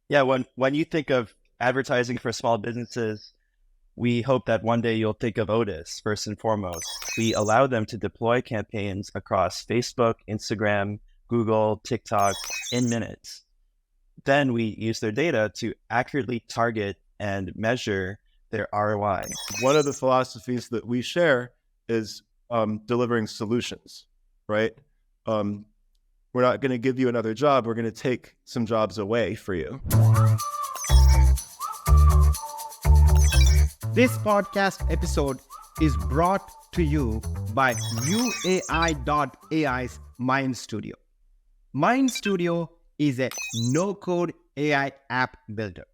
Yeah, when you think of advertising for small businesses, we hope that one day you'll think of Otis first and foremost. We allow them to deploy campaigns across Facebook, Instagram, Google, TikTok in minutes. Then we use their data to accurately target and measure their ROI. One of the philosophies that we share is delivering solutions, right? We're not going to give you another job. We're going to take some jobs away for you. This podcast episode is brought to you by UAI.AI's Mind Studio. Mind Studio is a no-code AI app builder.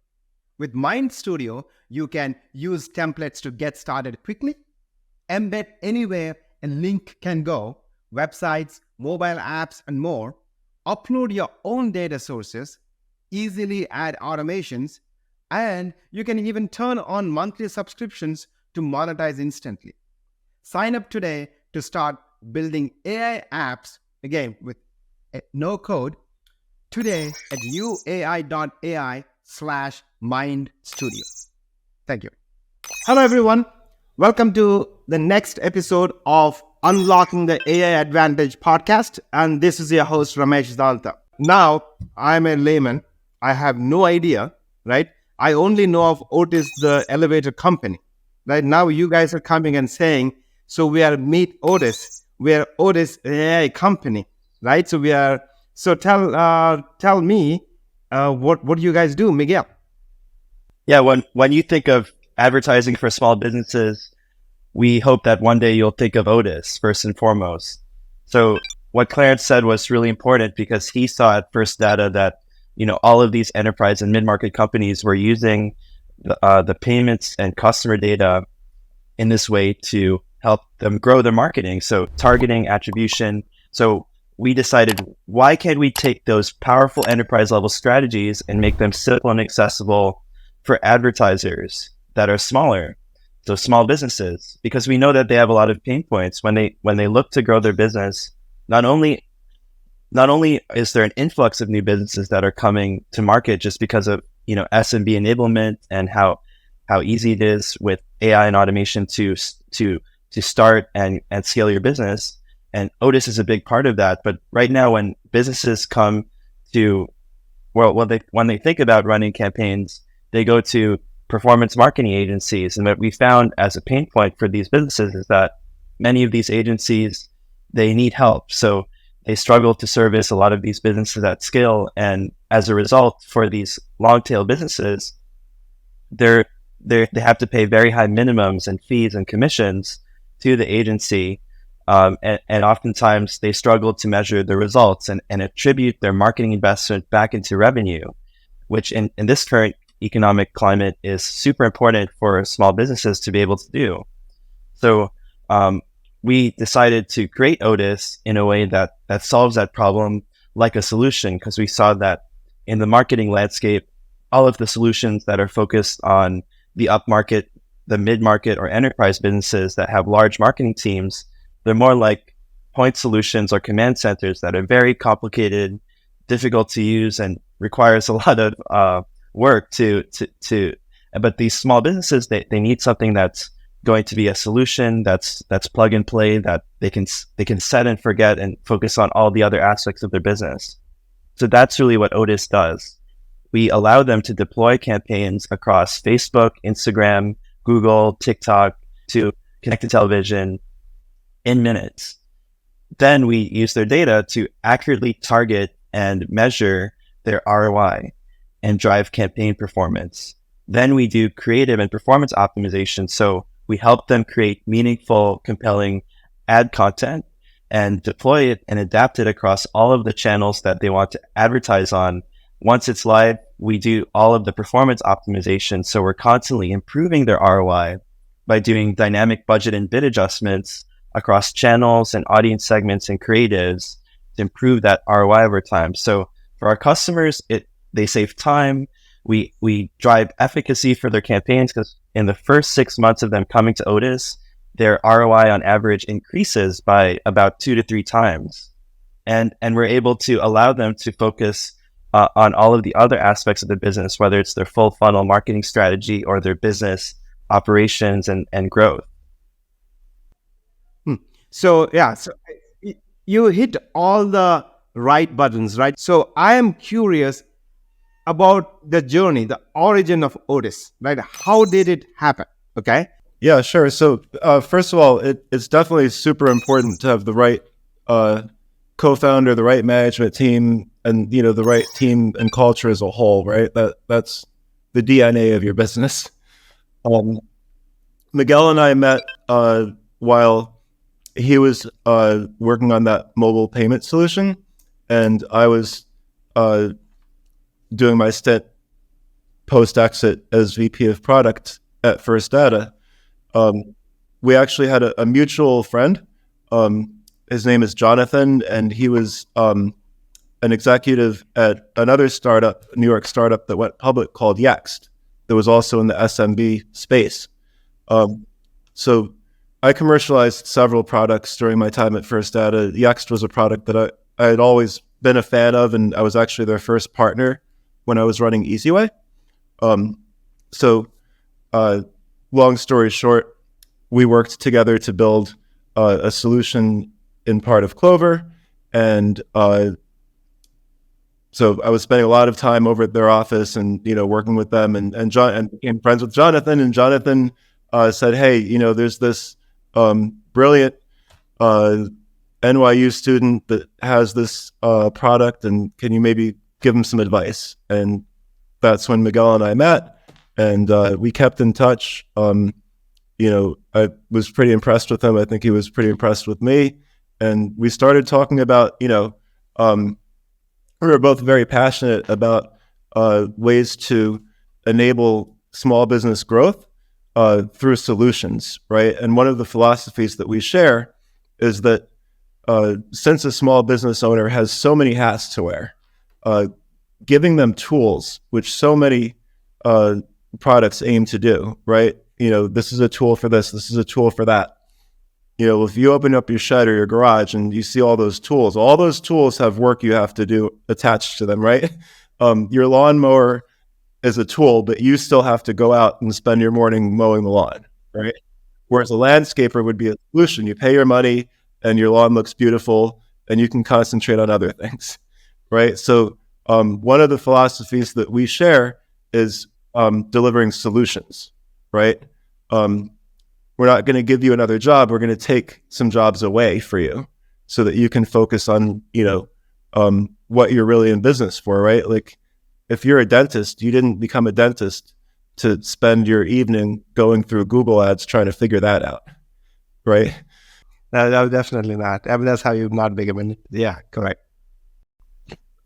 With Mind Studio, you can use templates to get started quickly, embed anywhere a link can go, websites, mobile apps, and more, upload your own data sources, easily add automations, and you can even turn on monthly subscriptions to monetize instantly. Sign up today to start building AI apps, again, with no code, today at uai.ai/mindstudio. Thank you. Hello, everyone. Welcome to the next episode of Unlocking the AI Advantage podcast. And this is your host, Ramesh Dalta. Now, I'm a layman. I have no idea, right? I only know of Otis, the elevator company. Right now, you guys are coming and saying, so we are Meet Otis. We are Otis AI company, right? So tell me, what do you guys do, Miguel? Yeah, when you think of advertising for small businesses, we hope that one day you'll think of Otis first and foremost. So what Clarence said was really important because he saw at first data that, all of these enterprise and mid-market companies were using the payments and customer data in this way to help them grow their marketing. So targeting, attribution. So we decided, why can't we take those powerful enterprise level strategies and make them simple and accessible for advertisers that are smaller? So small businesses, because we know that they have a lot of pain points when they look to grow their business. Not only is there an influx of new businesses that are coming to market just because of SMB enablement and how easy it is with AI and automation to start and scale your business, and Otis is a big part of that. But right now, when businesses come to when they think about running campaigns, they go to performance marketing agencies. And what we found as a pain point for these businesses is that many of these agencies, they need help. So they struggle to service a lot of these businesses at scale. And as a result, for these long tail businesses, they have to pay very high minimums and fees and commissions to the agency. And oftentimes they struggle to measure the results and attribute their marketing investment back into revenue, which in this current economic climate is super important for small businesses to be able to do. So we decided to create Otis in a way that solves that problem like a solution, because we saw that in the marketing landscape, all of the solutions that are focused on the upmarket, the mid-market, or enterprise businesses that have large marketing teams, they're more like point solutions or command centers that are very complicated, difficult to use, and requires a lot of work but these small businesses, they need something that's going to be a solution that's plug and play, that they can set and forget and focus on all the other aspects of their business. So that's really what Otis does. We allow them to deploy campaigns across Facebook, Instagram, Google, TikTok, to connected television in minutes. Then we use their data to accurately target and measure their ROI and drive campaign performance. Then we do creative and performance optimization. So we help them create meaningful, compelling ad content and deploy it and adapt it across all of the channels that they want to advertise on. Once it's live, we do all of the performance optimization. So we're constantly improving their ROI by doing dynamic budget and bid adjustments across channels and audience segments and creatives to improve that ROI over time. So for our customers, they save time. We drive efficacy for their campaigns, because in the first 6 months of them coming to Otis, their ROI on average increases by about 2 to 3 times. And we're able to allow them to focus on all of the other aspects of the business, whether it's their full funnel marketing strategy or their business operations and growth. So you hit all the right buttons, right? So I am curious about the journey, the origin of Otis, right? How did it happen? Okay. Yeah, sure. So first of all, it's definitely super important to have the right co-founder, the right management team, and the right team and culture as a whole, right? That's the DNA of your business. Miguel and I met while he was working on that mobile payment solution, and I was doing my stint post-exit as VP of product at First Data. We actually had a mutual friend. His name is Jonathan, and he was an executive at another startup, New York startup that went public called Yext, that was also in the SMB space. So I commercialized several products during my time at First Data. Yext was a product that I had always been a fan of, and I was actually their first partner when I was running EasyWay. Long story short, we worked together to build a solution in part of Clover, and so I was spending a lot of time over at their office and working with them, and became friends with Jonathan. And Jonathan said, "Hey, there's this brilliant NYU student that has this product, and can you maybe give him some advice?" And that's when Miguel and I met, and we kept in touch. I was pretty impressed with him. I think he was pretty impressed with me. And we started talking about, we were both very passionate about ways to enable small business growth through solutions, right? And one of the philosophies that we share is that since a small business owner has so many hats to wear, giving them tools, which so many products aim to do, right? This is a tool for this is a tool for that. If you open up your shed or your garage and you see all those tools have work you have to do attached to them, right? Your lawnmower is a tool, but you still have to go out and spend your morning mowing the lawn, right? Whereas a landscaper would be a solution. You pay your money and your lawn looks beautiful and you can concentrate on other things, right? So one of the philosophies that we share is delivering solutions, right? We're not going to give you another job. We're going to take some jobs away for you so that you can focus on, what you're really in business for, right? Like if you're a dentist, you didn't become a dentist to spend your evening going through Google ads trying to figure that out, right? No, definitely not. I mean, that's how you not become a... Yeah, correct.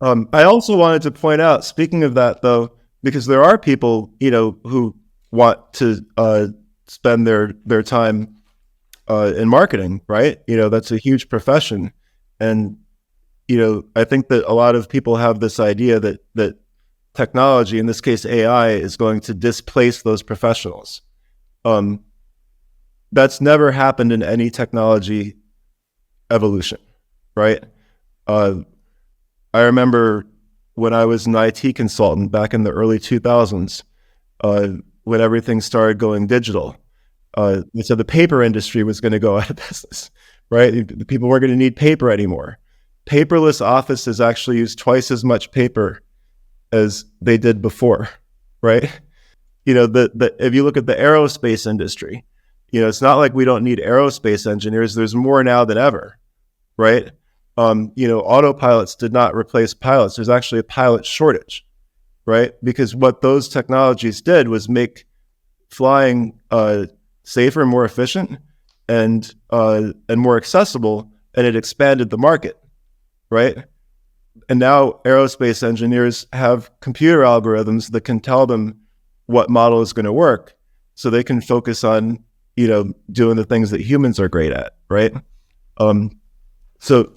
I also wanted to point out, speaking of that though, because there are people, who want to spend their time in marketing, right? That's a huge profession. And, I think that a lot of people have this idea that technology, in this case AI, is going to displace those professionals. That's never happened in any technology evolution, right? I remember when I was an IT consultant back in the early 2000s, when everything started going digital. So the paper industry was going to go out of business, right? The people weren't going to need paper anymore. Paperless offices actually use twice as much paper as they did before, right? If you look at the aerospace industry, it's not like we don't need aerospace engineers. There's more now than ever, right? Autopilots did not replace pilots. There's actually a pilot shortage, right? Because what those technologies did was make flying safer, more efficient, and more accessible, and it expanded the market, right? And now aerospace engineers have computer algorithms that can tell them what model is going to work, so they can focus on doing the things that humans are great at, right? So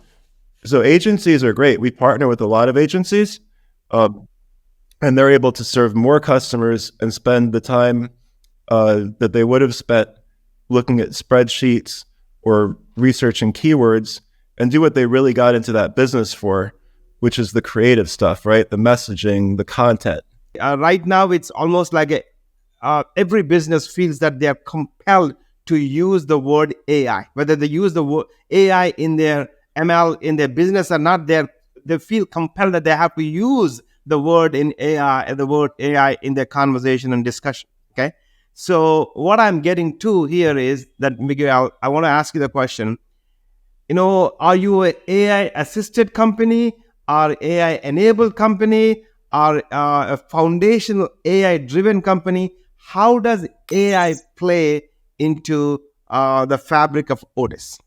agencies are great. We partner with a lot of agencies. And they're able to serve more customers and spend the time that they would have spent looking at spreadsheets or researching keywords and do what they really got into that business for, which is the creative stuff, right? The messaging, the content. Right now, it's almost like every business feels that they are compelled to use the word AI. Whether they use the word AI in their ML, in their business or not, they feel compelled that they have to use the word in AI and the word AI in their conversation and discussion. Okay. So what I'm getting to here is that, Miguel, I want to ask you the question, are you an AI assisted company or AI enabled company or a foundational AI driven company? How does AI play into the fabric of Otis?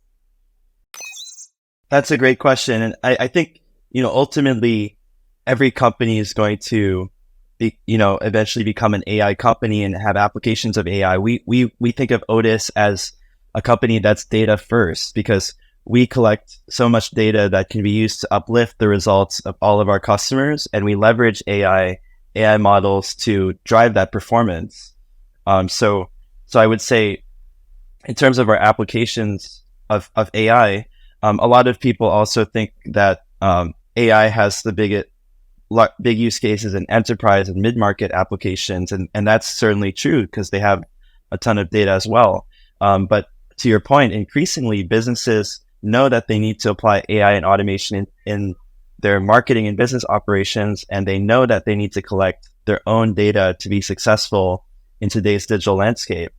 That's a great question. And I think, ultimately every company is going to be, eventually become an AI company and have applications of AI. We think of Otis as a company that's data first, because we collect so much data that can be used to uplift the results of all of our customers. And we leverage AI models to drive that performance. So I would say, in terms of our applications of AI, a lot of people also think that AI has the big use cases in enterprise and mid-market applications. And that's certainly true because they have a ton of data as well. But to your point, increasingly businesses know that they need to apply AI and automation in their marketing and business operations, and they know that they need to collect their own data to be successful in today's digital landscape.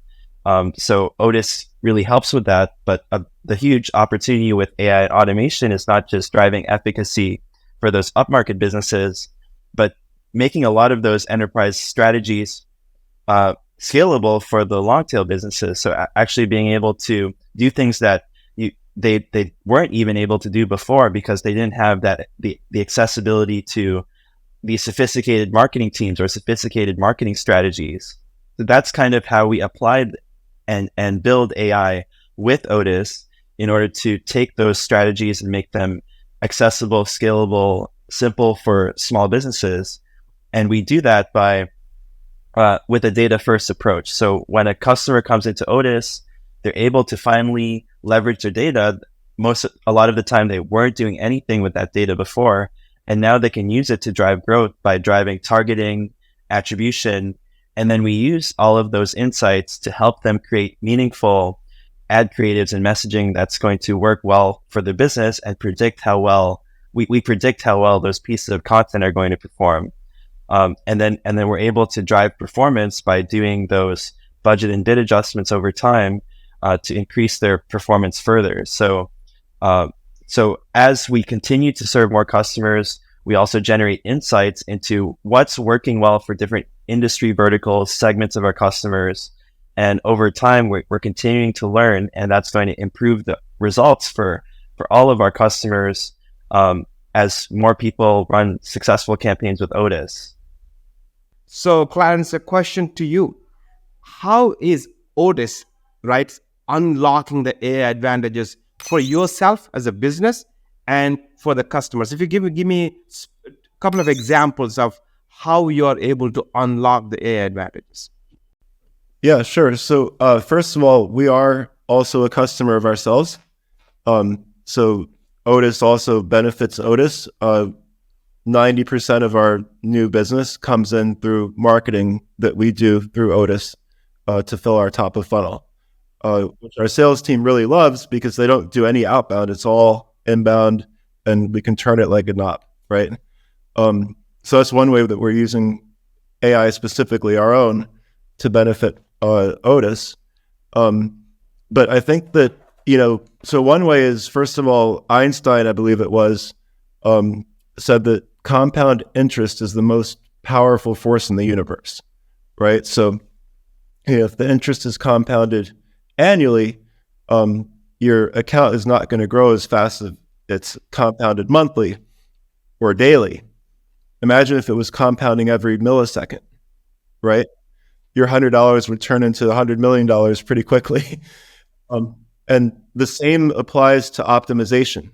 So Otis really helps with that, but the huge opportunity with AI and automation is not just driving efficacy for those upmarket businesses, but making a lot of those enterprise strategies scalable for the long tail businesses. So actually being able to do things that they weren't even able to do before because they didn't have the accessibility to these sophisticated marketing teams or sophisticated marketing strategies. So that's kind of how we applied and build AI with Otis in order to take those strategies and make them accessible, scalable, simple for small businesses. And we do that by with a data first approach. So when a customer comes into Otis, they're able to finally leverage their data. A lot of the time they weren't doing anything with that data before, and now they can use it to drive growth by driving targeting, attribution, and then we use all of those insights to help them create meaningful ad creatives and messaging that's going to work well for the business and predict how well we predict how well those pieces of content are going to perform. And then we're able to drive performance by doing those budget and bid adjustments over time to increase their performance further. So as we continue to serve more customers, we also generate insights into what's working well for different industry verticals, segments of our customers. And over time, we're continuing to learn, and that's going to improve the results for all of our customers as more people run successful campaigns with Otis. So, Clarence, a question to you. How is Otis, right, unlocking the AI advantages for yourself as a business and for the customers? If you give me a couple of examples of how you are able to unlock the AI advantages. Yeah, sure. So first of all, we are also a customer of ourselves. So Otis also benefits Otis. 90% of our new business comes in through marketing that we do through Otis to fill our top of funnel, which our sales team really loves because they don't do any outbound. It's all inbound, and we can turn it like a knob, right? So that's one way that we're using AI, specifically our own, to benefit Otis. But I think that, so one way is, first of all, Einstein, I believe it was, said that compound interest is the most powerful force in the universe, right? So if the interest is compounded annually, your account is not going to grow as fast as it's compounded monthly or daily. Imagine if it was compounding every millisecond, right? Your $100 would turn into $100 million pretty quickly. And the same applies to optimization,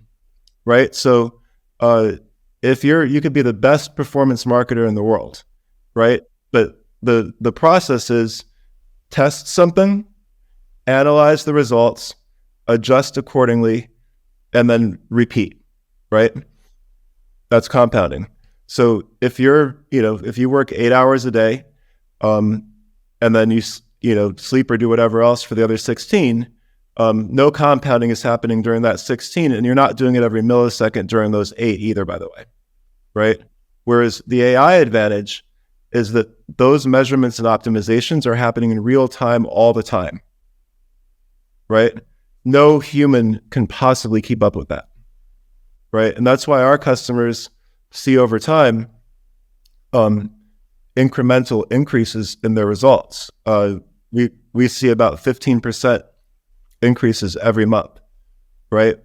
right? So if you could be the best performance marketer in the world, right? But the process is test something, analyze the results, adjust accordingly, and then repeat, right? That's compounding. So if if you work 8 hours a day, and then you sleep or do whatever else for the other 16, no compounding is happening during that 16, and you're not doing it every millisecond during those 8 either, by the way, right? Whereas the AI advantage is that those measurements and optimizations are happening in real time all the time, right? No human can possibly keep up with that, right? And that's why our customers see over time incremental increases in their results. We see about 15% increases every month, right?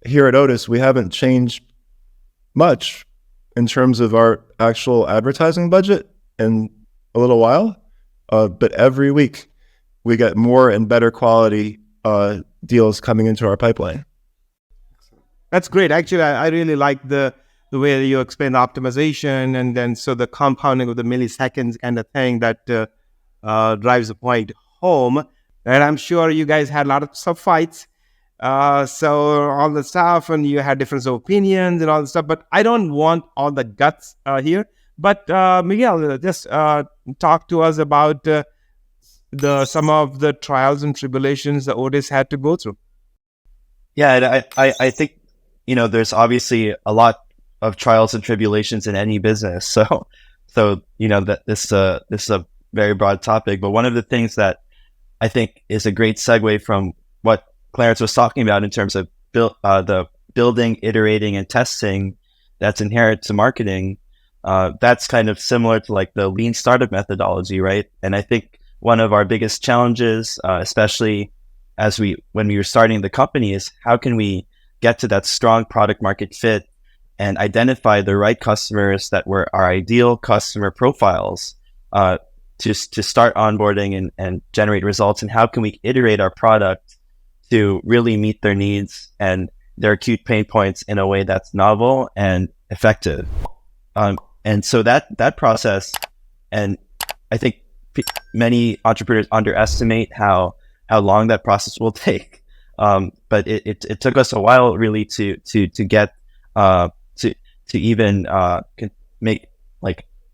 Here at Otis, we haven't changed much in terms of our actual advertising budget in a little while, but every week we get more and better quality deals coming into our pipeline. That's great. Actually, I really like the way you explain the optimization, and then so the compounding of the milliseconds kind of thing that drives the point home. And I'm sure you guys had a lot of fights. So all the stuff, and you had different opinions and all the stuff, but I don't want all the guts here. But Miguel, just talk to us about some of the trials and tribulations that Otis had to go through. Yeah, and I think, there's obviously a lot of trials and tribulations in any business. So that this is a very broad topic, but one of the things that I think is a great segue from what Clarence was talking about in terms of the building, iterating, and testing that's inherent to marketing. That's kind of similar to like the lean startup methodology, right? And I think one of our biggest challenges, especially when we were starting the company, is how can we get to that strong product market fit and identify the right customers that were our ideal customer profiles to start onboarding and generate results, and how can we iterate our product to really meet their needs and their acute pain points in a way that's novel and effective. And so that process, and I think many entrepreneurs underestimate how long that process will take. But it took us a while really to get to even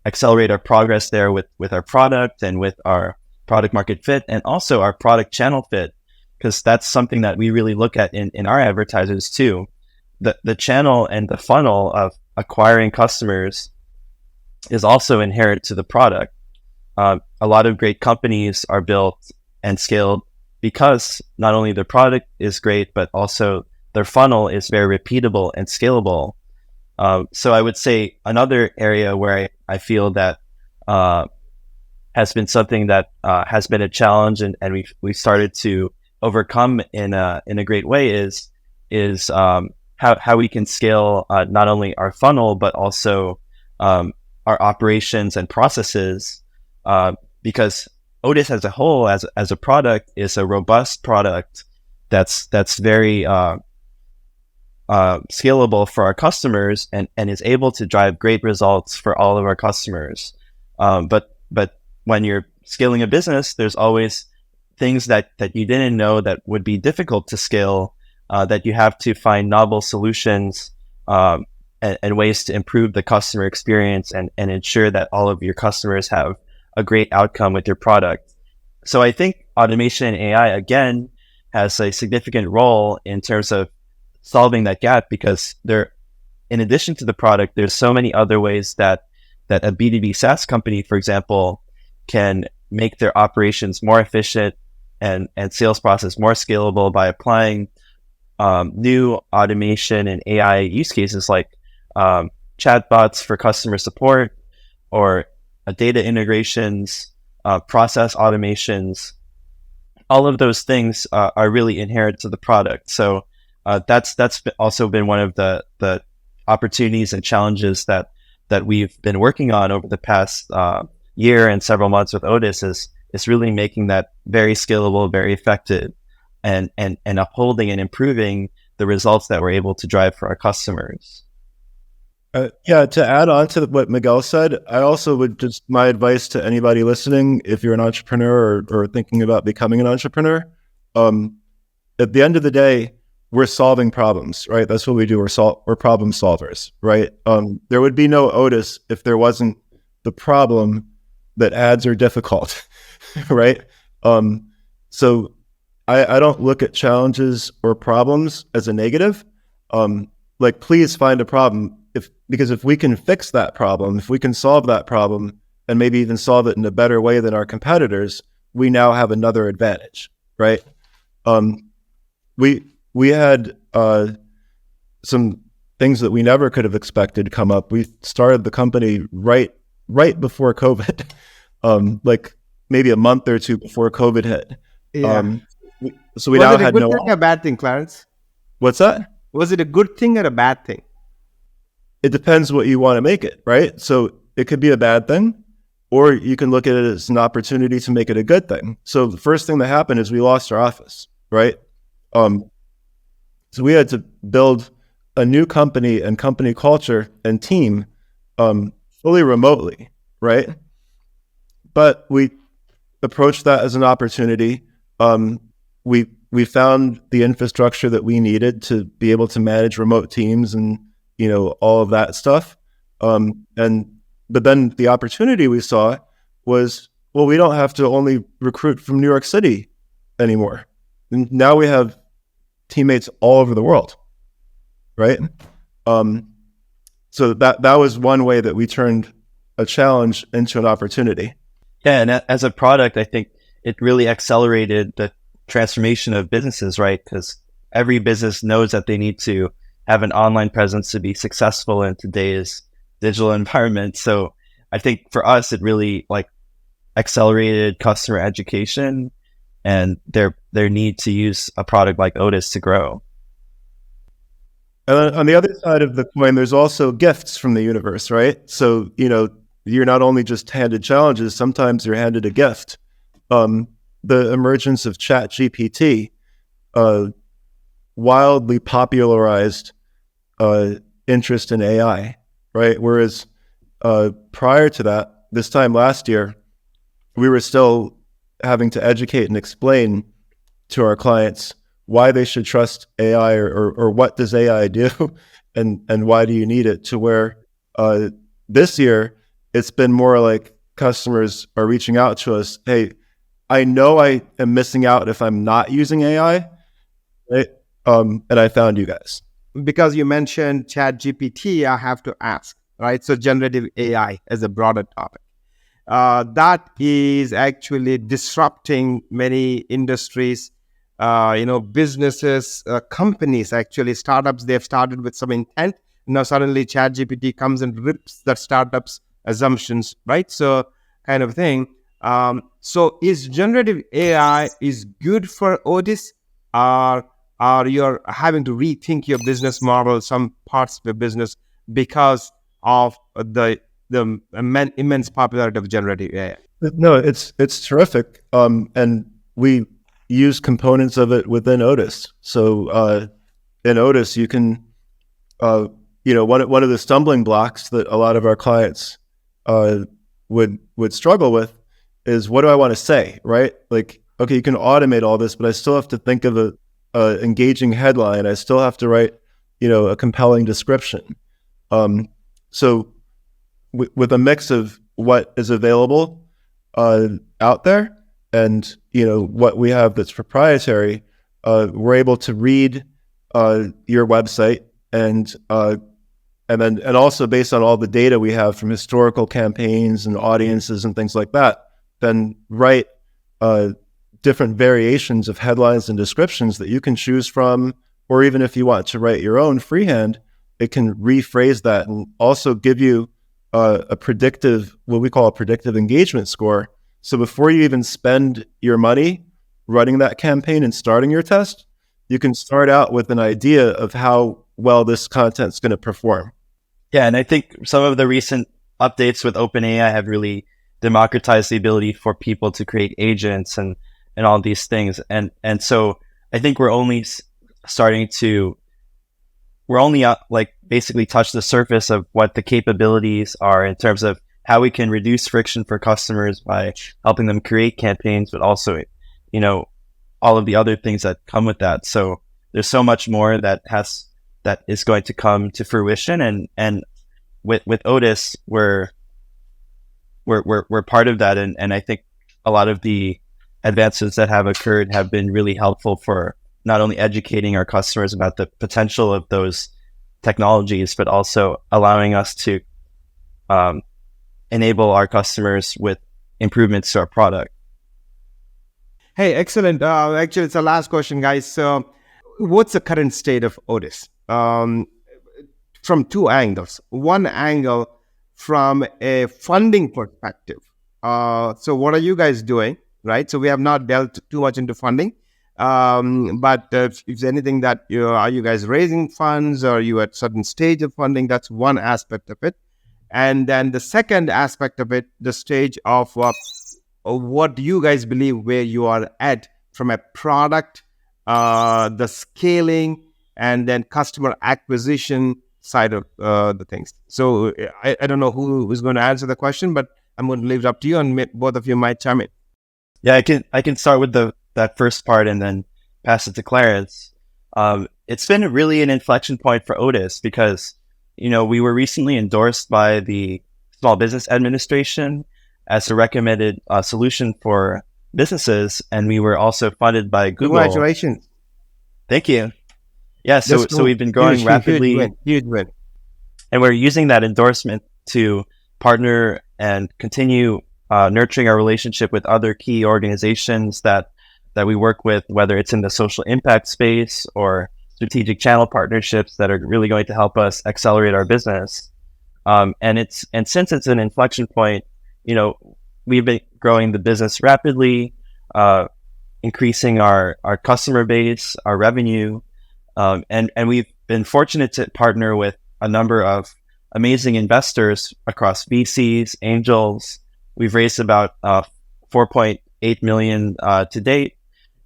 accelerate our progress there with our product and with our product market fit, and also our product channel fit, because that's something that we really look at in our advertisers too. The channel and the funnel of acquiring customers is also inherent to the product. A lot of great companies are built and scaled because not only their product is great, but also their funnel is very repeatable and scalable. So I would say another area where I feel that has been something that has been a challenge, and we've started to overcome in a great way is how we can scale not only our funnel but also our operations and processes, because Otis as a whole, as a product, is a robust product that's very scalable for our customers and is able to drive great results for all of our customers. But when you're scaling a business, there's always things that you didn't know that would be difficult to scale, that you have to find novel solutions and ways to improve the customer experience and ensure that all of your customers have a great outcome with your product. So I think automation and AI, again, has a significant role in terms of solving that gap, because in addition to the product, there's so many other ways that a B2B SaaS company, for example, can make their operations more efficient and sales process more scalable by applying new automation and AI use cases like chatbots for customer support, or data integrations, process automations. All of those things are really inherent to the product. So that's also been one of the opportunities and challenges that we've been working on over the past year and several months with Otis, is really making that very scalable, very effective, and upholding and improving the results that we're able to drive for our customers. To add on to what Miguel said, I also would my advice to anybody listening, if you're an entrepreneur or thinking about becoming an entrepreneur, at the end of the day, we're solving problems, right? That's what we do. We're problem solvers, right? There would be no Otis if there wasn't the problem that ads are difficult, right? So I don't look at challenges or problems as a negative. Like, please find a problem, because if we can fix that problem, if we can solve that problem, and maybe even solve it in a better way than our competitors, we now have another advantage, right? We had some things that we never could have expected come up. We started the company right before COVID, like maybe a month or two before COVID hit. Yeah. So we Was now it a had good no. thing or a bad thing, Clarence? What's that? Was it a good thing or a bad thing? It depends what you want to make it, right? So it could be a bad thing, or you can look at it as an opportunity to make it a good thing. So the first thing that happened is we lost our office, right? So we had to build a new company and company culture and team fully remotely, right? But we approached that as an opportunity. We found the infrastructure that we needed to be able to manage remote teams and, you know, all of that stuff. But then the opportunity we saw was, well, we don't have to only recruit from New York City anymore. And now we have teammates all over the world, right? So that was one way that we turned a challenge into an opportunity. Yeah, and as a product, I think it really accelerated the transformation of businesses, right? Because every business knows that they need to have an online presence to be successful in today's digital environment. So I think for us, it really like accelerated customer education and their need to use a product like Otis to grow. And on the other side of the coin, there's also gifts from the universe, right? So, you know, you're not only just handed challenges, sometimes you're handed a gift. The emergence of ChatGPT wildly popularized interest in AI, right? Whereas prior to that, this time last year, we were still having to educate and explain to our clients why they should trust AI or what does AI do and why do you need it, to where this year it's been more like customers are reaching out to us, hey, I know I am missing out if I'm not using AI, right? And I found you guys. Because you mentioned ChatGPT, I have to ask, right? So generative AI as a broader topic. That is actually disrupting many industries, businesses, companies, actually startups. They've started with some intent. Now suddenly ChatGPT comes and rips that startup's assumptions, right? So kind of thing. So is generative AI is good for Otis, or you're having to rethink your business model, some parts of your business, because of the immense popularity of generative AI? No, it's terrific. And we use components of it within Otis. So in Otis, you can, one of the stumbling blocks that a lot of our clients would struggle with is, what do I want to say, right? Like, okay, you can automate all this, but I still have to think of a engaging headline. I still have to write, a compelling description. So with a mix of what is available out there and, what we have that's proprietary, we're able to read your website and also based on all the data we have from historical campaigns and audiences and things like that, then write different variations of headlines and descriptions that you can choose from, or even if you want to write your own freehand, it can rephrase that and also give you a predictive, what we call a predictive engagement score. So before you even spend your money running that campaign and starting your test, you can start out with an idea of how well this content's going to perform. Yeah, and I think some of the recent updates with OpenAI have really democratized the ability for people to create agents and all these things. And so I think we're only basically touch the surface of what the capabilities are in terms of how we can reduce friction for customers by helping them create campaigns, but also, all of the other things that come with that. So there's so much more that is going to come to fruition, and with Otis, we're part of that, and I think a lot of the advances that have occurred have been really helpful for not only educating our customers about the potential of those technologies, but also allowing us to enable our customers with improvements to our product. Hey, excellent. Actually, it's the last question, guys. So, what's the current state of Otis? From two angles. One angle from a funding perspective. So, what are you guys doing? Right. So, we have not delved too much into funding. But if there's anything that are you guys raising funds, or are you at certain stage of funding? That's one aspect of it. And then the second aspect of it, the stage of what do you guys believe where you are at from a product, the scaling, and then customer acquisition side of the things. So I don't know who is going to answer the question, but I'm going to leave it up to you, and both of you might chime in. Yeah, I can start with that first part and then pass it to Clarence. It's been really an inflection point for Otis because, we were recently endorsed by the Small Business Administration as a recommended solution for businesses, and we were also funded by Google. Congratulations! Thank you. Yeah, so we've been growing rapidly, huge win, and we're using that endorsement to partner and continue nurturing our relationship with other key organizations that we work with, whether it's in the social impact space or strategic channel partnerships that are really going to help us accelerate our business. And since it's an inflection point, we've been growing the business rapidly, increasing our customer base, our revenue, and we've been fortunate to partner with a number of amazing investors across VCs, angels. We've raised about $4.8 million to date.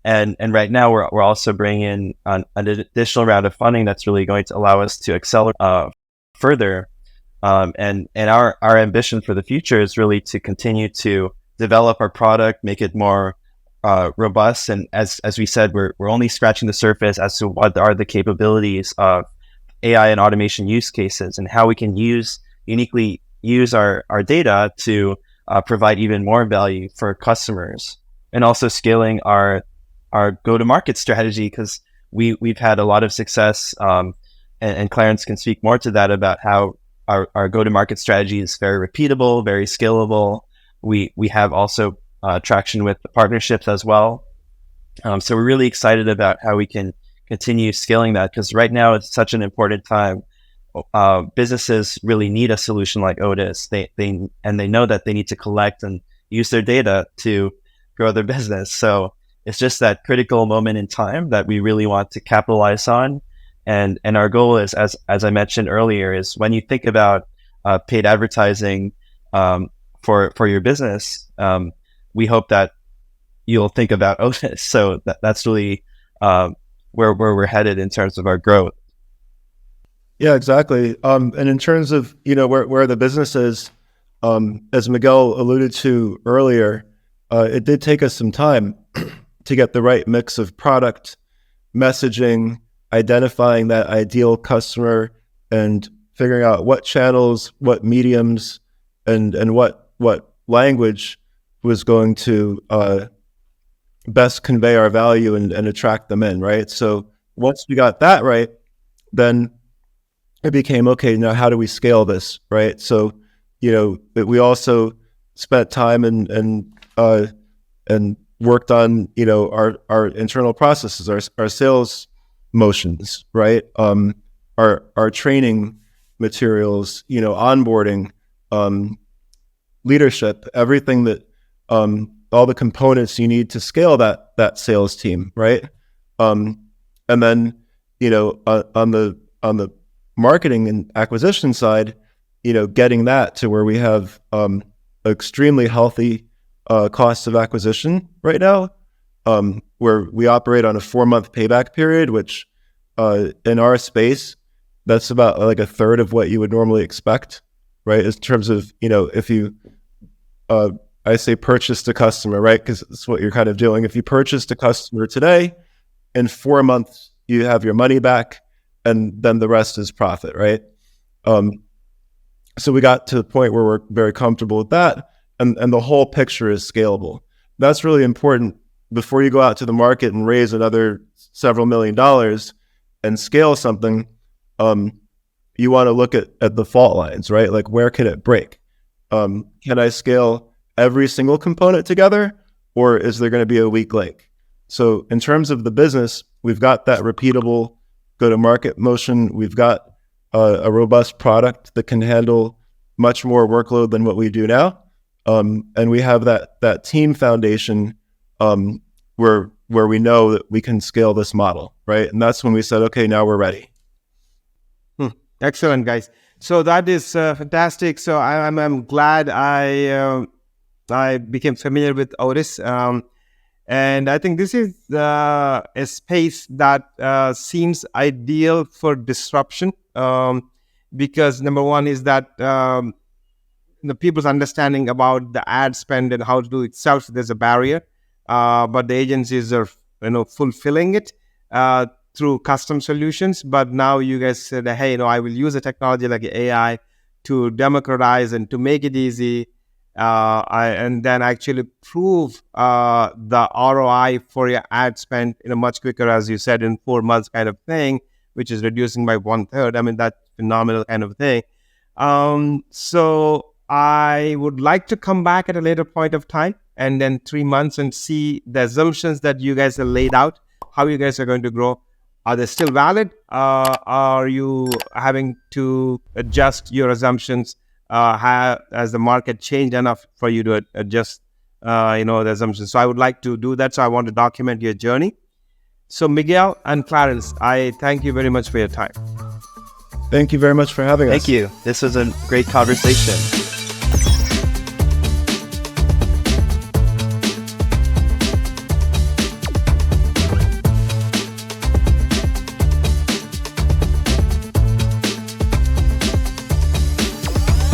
And right now we're also bringing in an additional round of funding that's really going to allow us to accelerate further. And our ambition for the future is really to continue to develop our product, make it more robust. And as we said, we're only scratching the surface as to what are the capabilities of AI and automation use cases, and how we can uniquely use our data to provide even more value for customers, and also scaling our go-to-market strategy, because we've had a lot of success, and Clarence can speak more to that about how our go-to-market strategy is very repeatable, very scalable. We have also traction with the partnerships as well. So we're really excited about how we can continue scaling that, because right now it's such an important time. Businesses really need a solution like Otis. They know that they need to collect and use their data to grow their business. So it's just that critical moment in time that we really want to capitalize on. And our goal is, as I mentioned earlier, is when you think about paid advertising for your business, we hope that you'll think about Otis. So that's really where we're headed in terms of our growth. Yeah, exactly. And in terms of where the business is, as Miguel alluded to earlier, it did take us some time to get the right mix of product, messaging, identifying that ideal customer, and figuring out what channels, what mediums, and what language was going to best convey our value and attract them in, right? So once we got that right, then it became, okay, now how do we scale this, right? So, we also spent time and worked on, our internal processes, our sales motions, right? Our training materials, onboarding, leadership, everything that, all the components you need to scale that sales team, right? And then, on the marketing and acquisition side, getting that to where we have extremely healthy cost of acquisition right now, where we operate on a 4-month payback period, which in our space, that's about like a third of what you would normally expect, right? In terms of, if you, I say purchased a customer, right? Because it's what you're kind of doing. If you purchased a customer today, in 4 months you have your money back, and then the rest is profit, right? So we got to the point where we're very comfortable with that, and the whole picture is scalable. That's really important before you go out to the market and raise another several $1 million and scale something. You want to look at the fault lines, right? Like, where can it break? Can I scale every single component together, or is there going to be a weak link? So in terms of the business, we've got that repeatable go-to-market motion. We've got a robust product that can handle much more workload than what we do now. And we have that team foundation where we know that we can scale this model, right? And that's when we said, okay, now we're ready. Excellent, guys. So that is fantastic. So I'm glad I became familiar with Otis. And I think this is a space that seems ideal for disruption, because number one is that the people's understanding about the ad spend and how to do itself, there's a barrier, but the agencies are fulfilling it through custom solutions. But now you guys said, hey, I will use a technology like AI to democratize and to make it easy. And then actually prove the ROI for your ad spend in a much quicker, as you said, in 4 months kind of thing, which is reducing by 1/3. I mean, that's phenomenal kind of thing. So I would like to come back at a later point of time, and then 3 months, and see the assumptions that you guys have laid out, how you guys are going to grow. Are they still valid? Are you having to adjust your assumptions as the market changed enough for you to adjust, the assumptions? So I would like to do that. So I want to document your journey. So Miguel and Clarence, I thank you very much for your time. Thank you very much for having us. Thank you. This was a great conversation.